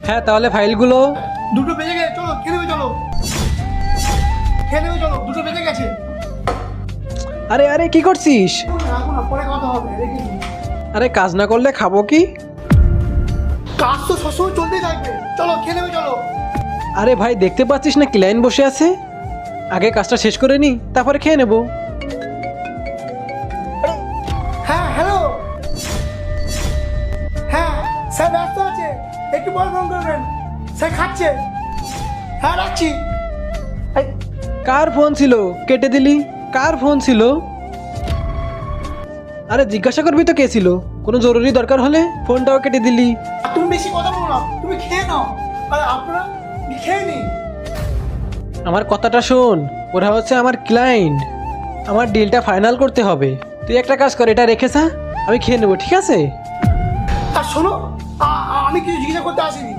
হ্যাঁ তাহলে ফাইলগুলো। দুটো বেজে গেছে, চলো খেয়ে নেবে, চলো খেয়ে নেবে, চলো দুটো বেজে গেছে। আরে আরে কি করছিস? রাখো না, পরে কথা হবে, রেখে দিন। আরে কাজ না করলে খাবো কি? কাজ তো সবসময় চলতেই থাকবে, চলো খেয়ে নেবে, চলো। আরে ভাই দেখতে পাচ্ছিস না ক্লায়েন্ট বসে আছে, আগে কাজটা শেষ করে নি তারপরে খেয়ে নেবো। হ্যাঁ হ্যালো, হ্যাঁ স্যার ব্যস্ত আছে, একটু পরে ফোন করবেন, স্যার খাচ্ছে। হ্যাঁ রাখছি। এই, কার ফোন ছিল? কেটে দিলি। কার ফোন ছিল? আরে জিজ্ঞাসা করবি তো কে ছিল, কোনো জরুরি দরকার হলে ফোনটাও কেটে দিলি। আর তুমি বেশি কথা বলো না, তুমি খেয়ে নাও। আর আপনারা খেয়ে নিন। আমার কথাটা শোন, ওরা হচ্ছে আমার ক্লায়েন্ট, আমার ডিলটা ফাইনাল করতে হবে। তুই একটা কাজ কর, এটা রেখে যা, আমি খেয়ে নেবো, ঠিক আছে? আর শোনো, আমি কিছু জিজ্ঞাসা করতে আসিনি।